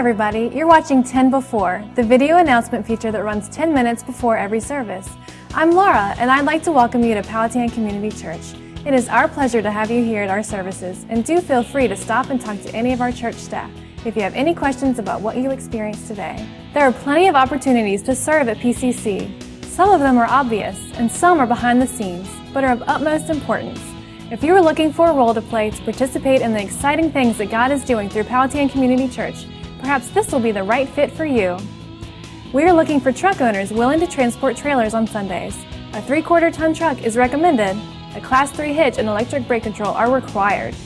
everybody, you're watching 10 Before, the video announcement feature that runs 10 minutes before every service. I'm Laura, and I'd like to welcome you to Powhatan Community Church. It is our pleasure to have you here at our services, and do feel free to stop and talk to any of our church staff if you have any questions about what you experienced today. There are plenty of opportunities to serve at PCC. Some of them are obvious, and some are behind the scenes, but are of utmost importance. If you are looking for a role to play to participate in the exciting things that God is doing through Powhatan Community Church, perhaps this will be the right fit for you. We are looking for truck owners willing to transport trailers on Sundays. A 3/4-ton truck is recommended. A Class 3 hitch and electric brake control are required.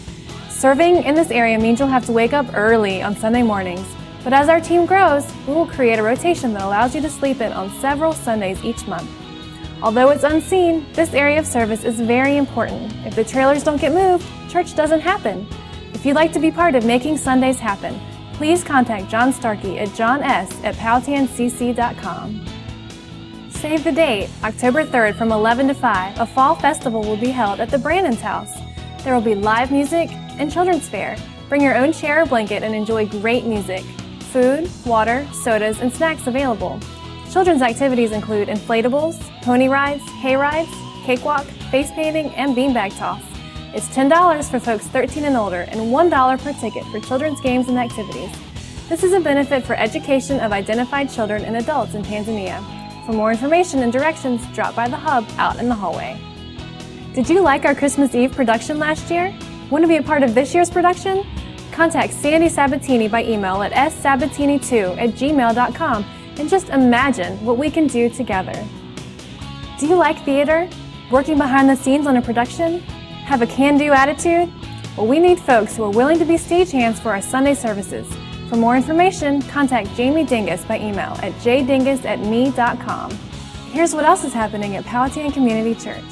Serving in this area means you'll have to wake up early on Sunday mornings, but as our team grows, we will create a rotation that allows you to sleep in on several Sundays each month. Although it's unseen, this area of service is very important. If the trailers don't get moved, church doesn't happen. If you'd like to be part of making Sundays happen, please contact John Starkey at johns@powhatancc.com. Save the date, October 3rd from 11 to 5, a fall festival will be held at the Brandon's house. There will be live music and children's fair. Bring your own chair or blanket and enjoy great music. Food, water, sodas, and snacks available. Children's activities include inflatables, pony rides, hay rides, cakewalk, face painting, and beanbag toss. It's $10 for folks 13 and older and $1 per ticket for children's games and activities. This is a benefit for education of identified children and adults in Tanzania. For more information and directions, drop by the hub out in the hallway. Did you like our Christmas Eve production last year? Want to be a part of this year's production? Contact Sandy Sabatini by email at ssabatini2@gmail.com and just imagine what we can do together. Do you like theater? Working behind the scenes on a production? Have a can-do attitude? Well, we need folks who are willing to be stagehands for our Sunday services. For more information, contact Jamie Dingus by email at jdingus@me.com. Here's what else is happening at Powhatan Community Church.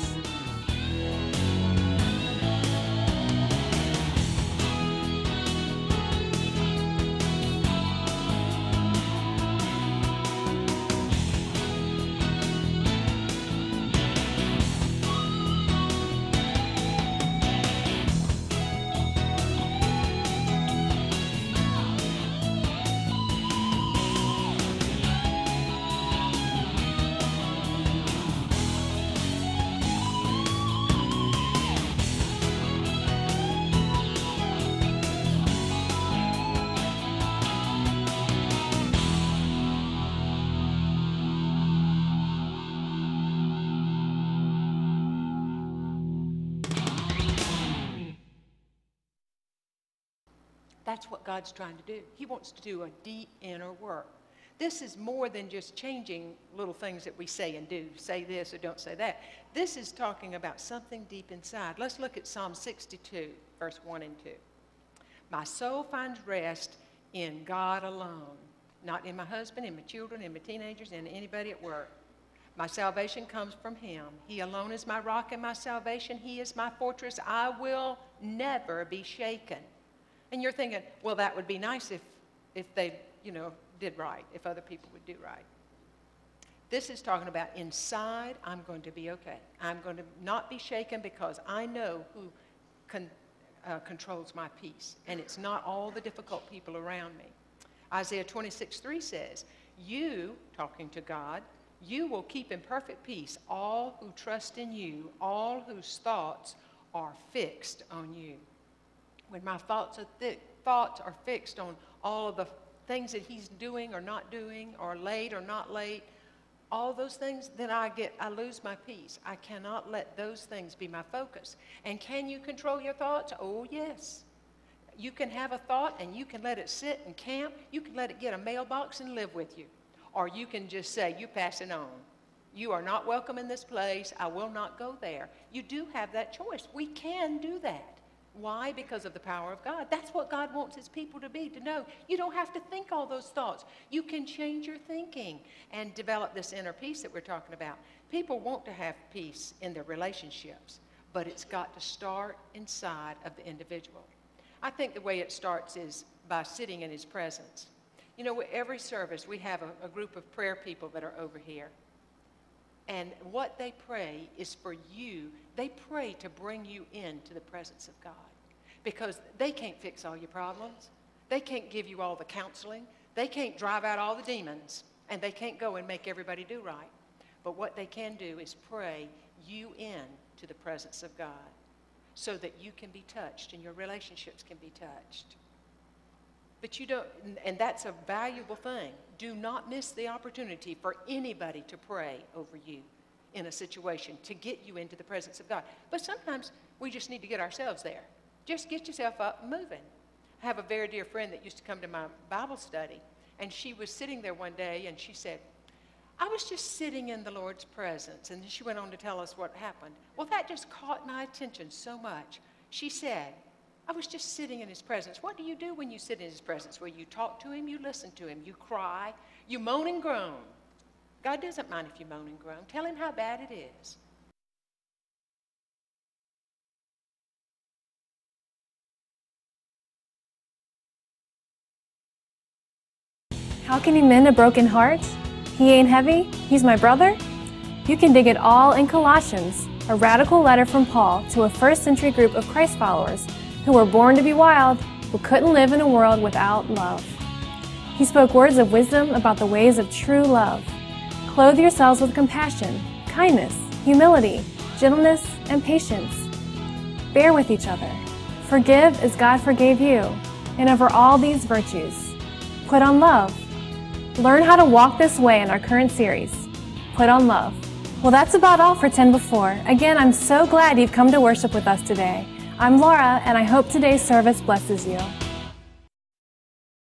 That's what God's trying to do. He wants to do a deep inner work. This is more than just changing little things that we say and do. Say this or don't say that. This is talking about something deep inside. Let's look at Psalm 62, verse 1 and 2. My soul finds rest in God alone, not in my husband, in my children, in my teenagers, in anybody at work. My salvation comes from Him. He alone is my rock and my salvation. He is my fortress. I will never be shaken. And you're thinking, well, that would be nice if they, did right, if other people would do right. This is talking about inside, I'm going to be okay. I'm going to not be shaken because I know who controls my peace. And it's not all the difficult people around me. Isaiah 26:3 says, you, talking to God, you will keep in perfect peace all who trust in you, all whose thoughts are fixed on you. When my thoughts are fixed on all of the things that He's doing or not doing, or late or not late, all those things, then I lose my peace. I cannot let those things be my focus. And can you control your thoughts? Oh, yes. You can have a thought and you can let it sit and camp. You can let it get a mailbox and live with you. Or you can just say, you pass it on. You are not welcome in this place. I will not go there. You do have that choice. We can do that. Why? Because of the power of God. That's what God wants His people to be, to know. You don't have to think all those thoughts. You can change your thinking and develop this inner peace that we're talking about. People want to have peace in their relationships, but it's got to start inside of the individual. I think the way it starts is by sitting in His presence. Every service we have a group of prayer people that are over here. And what they pray is for you. They pray to bring you into the presence of God, because they can't fix all your problems. They can't give you all the counseling. They can't drive out all the demons. And they can't go and make everybody do right. But what they can do is pray you in to the presence of God so that you can be touched and your relationships can be touched. But you don't, and that's a valuable thing. Do not miss the opportunity for anybody to pray over you in a situation to get you into the presence of God. But sometimes we just need to get ourselves there. Just get yourself up and moving. I have a very dear friend that used to come to my Bible study, and she was sitting there one day, and she said, I was just sitting in the Lord's presence. And then she went on to tell us what happened. Well, that just caught my attention so much. She said, I was just sitting in his presence. What do you do when you sit in his presence? Well, you talk to him, you listen to him, you cry, you moan and groan. God doesn't mind if you moan and groan. Tell him how bad it is. How can he mend a broken heart? He ain't heavy, he's my brother? You can dig it all in Colossians, a radical letter from Paul to a first-century group of Christ followers who were born to be wild, who couldn't live in a world without love. He spoke words of wisdom about the ways of true love. Clothe yourselves with compassion, kindness, humility, gentleness, and patience. Bear with each other. Forgive as God forgave you. And over all these virtues, put on love. Learn how to walk this way in our current series, Put on Love. Well, that's about all for 10 Before. Again, I'm so glad you've come to worship with us today. I'm Laura, and I hope today's service blesses you.